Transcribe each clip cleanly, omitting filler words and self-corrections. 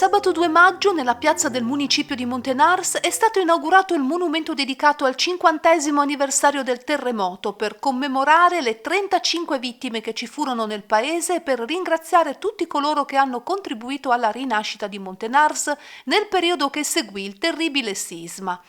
Sabato 2 maggio, nella piazza del municipio di Montenars, è stato inaugurato il monumento dedicato al 50° anniversario del terremoto per commemorare le 35 vittime che ci furono nel paese e per ringraziare tutti coloro che hanno contribuito alla rinascita di Montenars nel periodo che seguì il terribile sisma.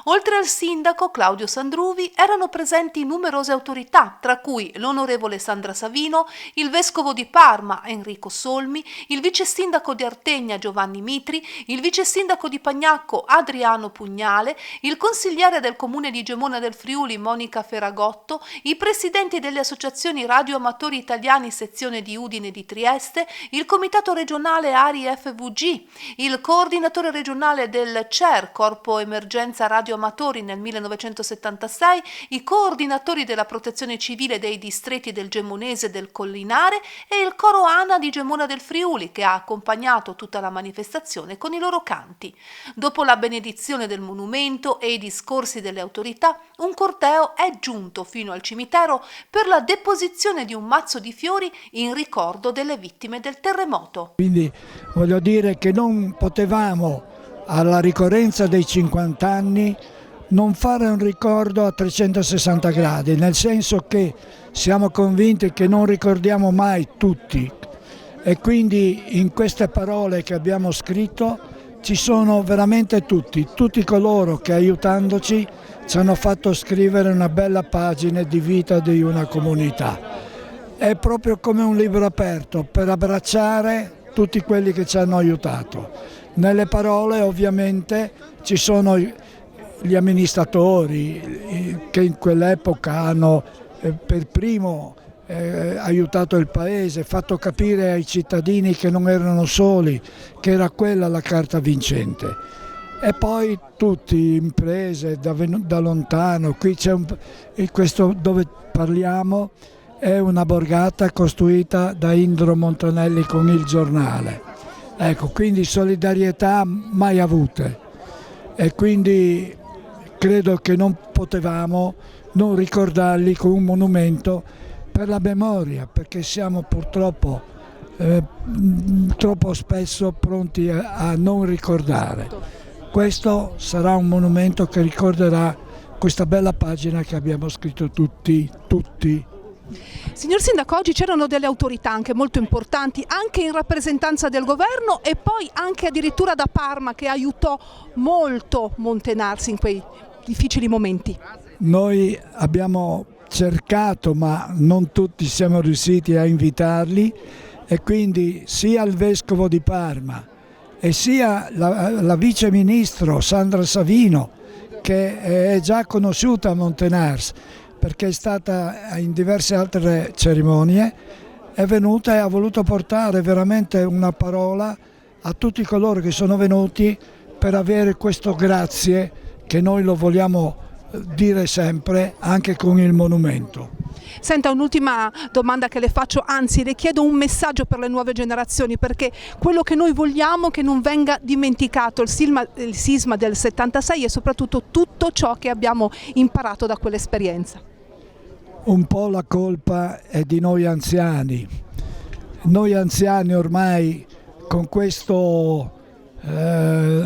Oltre al sindaco Claudio Sandruvi erano presenti numerose autorità, tra cui l'onorevole Sandra Savino, il vescovo di Parma Enrico Solmi, il vice sindaco di Artegna Giovanni Mitri, il vice sindaco di Pagnacco Adriano Pugnale, il consigliere del comune di Gemona del Friuli Monica Ferragotto, i presidenti delle associazioni radioamatori italiani sezione di Udine e di Trieste, il comitato regionale ARI FVG, il coordinatore regionale del CER, Corpo Emergenza Radioamatori nel 1976, i coordinatori della protezione civile dei distretti del Gemonese e del Collinare e il coro ANA di Gemona del Friuli che ha accompagnato tutta la manifestazione con i loro canti. Dopo la benedizione del monumento e i discorsi delle autorità, un corteo è giunto fino al cimitero per la deposizione di un mazzo di fiori in ricordo delle vittime del terremoto. Quindi voglio dire che non potevamo, alla ricorrenza dei 50 anni, non fare un ricordo a 360 gradi, nel senso che siamo convinti che non ricordiamo mai tutti. E quindi in queste parole che abbiamo scritto ci sono veramente tutti coloro che aiutandoci ci hanno fatto scrivere una bella pagina di vita di una comunità. È proprio come un libro aperto per abbracciare tutti quelli che ci hanno aiutato. Nelle parole ovviamente ci sono gli amministratori che in quell'epoca hanno per primo aiutato il paese, fatto capire ai cittadini che non erano soli, che era quella la carta vincente. E poi tutti, imprese da lontano, qui c'è questo dove parliamo è una borgata costruita da Indro Montanelli con Il Giornale. Ecco, quindi solidarietà mai avute e quindi credo che non potevamo non ricordarli con un monumento per la memoria, perché siamo purtroppo troppo spesso pronti a non ricordare. Questo sarà un monumento che ricorderà questa bella pagina che abbiamo scritto tutti. Signor Sindaco, oggi c'erano delle autorità anche molto importanti, anche in rappresentanza del governo e poi anche addirittura da Parma che aiutò molto Montenars in quei difficili momenti. Noi abbiamo cercato, ma non tutti siamo riusciti a invitarli, e quindi sia il vescovo di Parma e sia la vice ministro Sandra Savino, che è già conosciuta a Montenars perché è stata in diverse altre cerimonie, è venuta e ha voluto portare veramente una parola a tutti coloro che sono venuti per avere questo grazie che noi lo vogliamo dire sempre anche con il monumento. Senta, un'ultima domanda che le faccio, anzi le chiedo un messaggio per le nuove generazioni, perché quello che noi vogliamo è che non venga dimenticato il sisma del 76 e soprattutto tutto ciò che abbiamo imparato da quell'esperienza. Un po' la colpa è di noi anziani. Noi anziani ormai con questo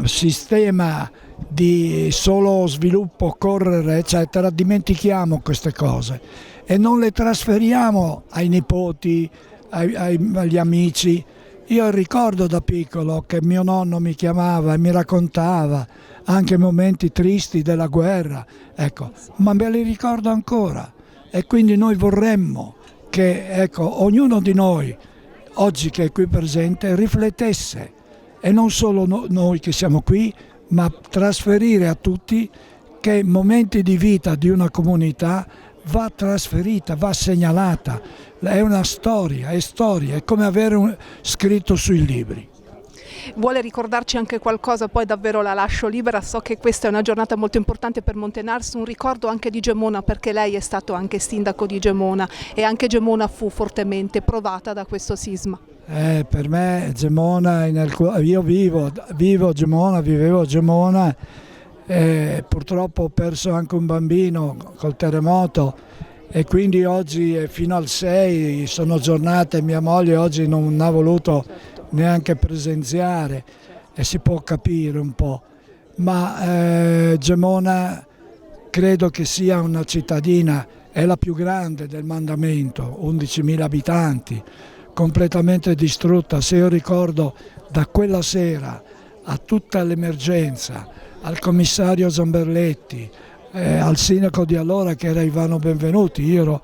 sistema di solo sviluppo, correre eccetera, dimentichiamo queste cose e non le trasferiamo ai nipoti, agli amici. Io ricordo da piccolo che mio nonno mi chiamava e mi raccontava anche momenti tristi della guerra, ecco, ma me li ricordo ancora e quindi noi vorremmo che, ecco, ognuno di noi oggi che è qui presente riflettesse e non solo noi che siamo qui, ma trasferire a tutti che momenti di vita di una comunità va trasferita, va segnalata, è una storia, è come avere scritto sui libri. Vuole ricordarci anche qualcosa, poi davvero la lascio libera, so che questa è una giornata molto importante per Montenars, un ricordo anche di Gemona perché lei è stato anche sindaco di Gemona e anche Gemona fu fortemente provata da questo sisma. Per me Gemona, io vivevo a Gemona, purtroppo ho perso anche un bambino col terremoto e quindi oggi fino al 6 sono giornate, mia moglie oggi non ha voluto neanche presenziare, e si può capire un po', ma Gemona credo che sia una cittadina, è la più grande del mandamento, 11.000 abitanti, completamente distrutta. Se io ricordo da quella sera a tutta l'emergenza, al commissario Zamberletti, al sindaco di allora che era Ivano Benvenuti, io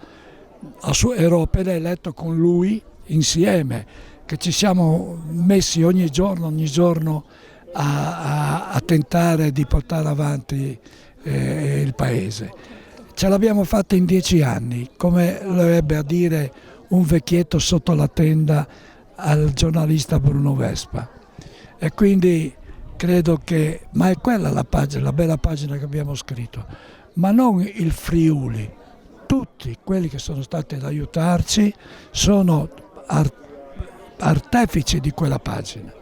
ero appena eletto con lui insieme, che ci siamo messi ogni giorno a tentare di portare avanti il paese. Ce l'abbiamo fatta in 10 anni, come lo ebbe a dire un vecchietto sotto la tenda al giornalista Bruno Vespa. E quindi credo che, ma è quella la pagina, la bella pagina che abbiamo scritto, ma non il Friuli. Tutti quelli che sono stati ad aiutarci sono artefici di quella pagina.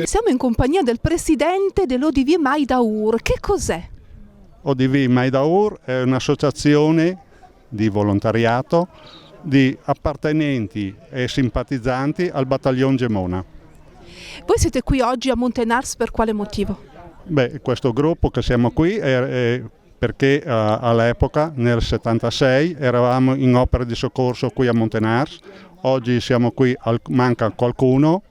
Siamo in compagnia del presidente dell'ODV Maidaur. Che cos'è? ODV Maidaur è un'associazione di volontariato di appartenenti e simpatizzanti al battaglione Gemona. Voi siete qui oggi a Montenars per quale motivo? Beh, questo gruppo che siamo qui è perché all'epoca, nel 76, eravamo in opera di soccorso qui a Montenars. Oggi siamo qui, manca qualcuno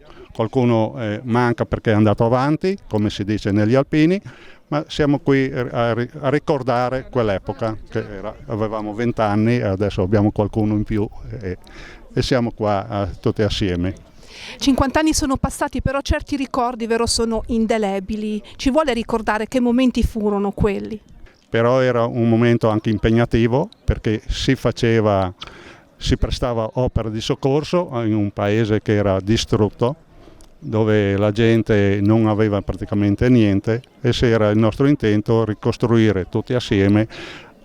manca perché è andato avanti, come si dice negli alpini, ma siamo qui a ricordare quell'epoca, che avevamo 20 anni e adesso abbiamo qualcuno in più e siamo qua tutti assieme. 50 anni sono passati, però certi ricordi, vero, sono indelebili. Ci vuole ricordare che momenti furono quelli? Però era un momento anche impegnativo perché si prestava opera di soccorso in un paese che era distrutto, dove la gente non aveva praticamente niente, e se era il nostro intento ricostruire tutti assieme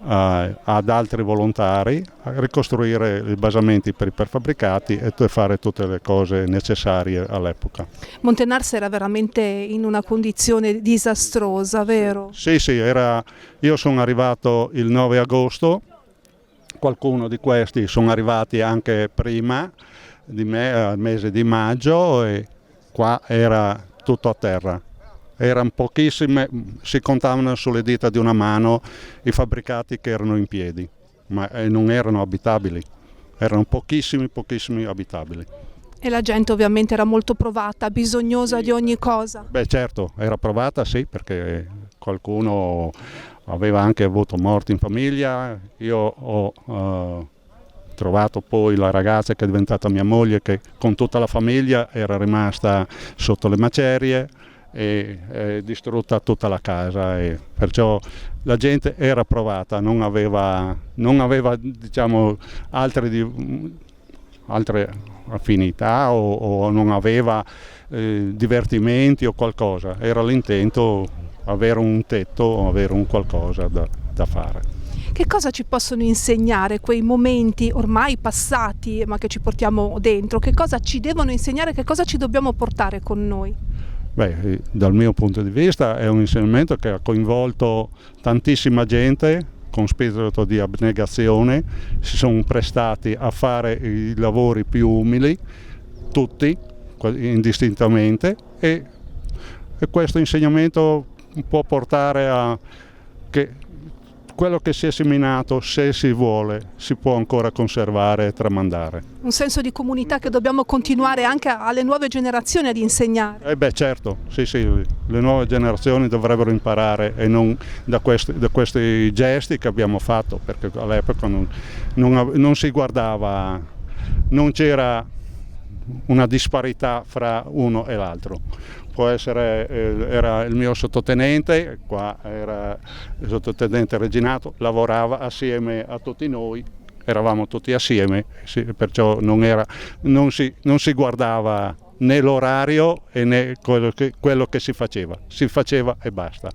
ad altri volontari, a ricostruire i basamenti per i prefabbricati e fare tutte le cose necessarie all'epoca. Montenars era veramente in una condizione disastrosa, vero? Sì, io sono arrivato il 9 agosto, qualcuno di questi sono arrivati anche prima di me, al mese di maggio, e qua era tutto a terra. Erano pochissime, si contavano sulle dita di una mano i fabbricati che erano in piedi, ma non erano abitabili, erano pochissimi abitabili. E la gente ovviamente era molto provata, bisognosa di ogni cosa. Beh certo, era provata sì, perché qualcuno aveva anche avuto morti in famiglia. Io ho trovato poi la ragazza che è diventata mia moglie, che con tutta la famiglia era rimasta sotto le macerie e distrutta tutta la casa, e perciò la gente era provata, non aveva diciamo altre affinità o non aveva divertimenti o qualcosa, era l'intento avere un tetto, avere un qualcosa da fare. Che cosa ci possono insegnare quei momenti ormai passati ma che ci portiamo dentro? Che cosa ci devono insegnare, che cosa ci dobbiamo portare con noi? Beh, dal mio punto di vista è un insegnamento che ha coinvolto tantissima gente con spirito di abnegazione, si sono prestati a fare i lavori più umili, tutti, indistintamente, e questo insegnamento può portare a che quello che si è seminato, se si vuole, si può ancora conservare e tramandare. Un senso di comunità che dobbiamo continuare anche alle nuove generazioni ad insegnare. Beh certo, sì, le nuove generazioni dovrebbero imparare e non da questi gesti che abbiamo fatto, perché all'epoca non si guardava, non c'era una disparità fra uno e l'altro. Può essere, era il mio sottotenente, qua era il sottotenente Reginato, lavorava assieme a tutti noi, eravamo tutti assieme, perciò non si guardava né l'orario né quello che si faceva e basta.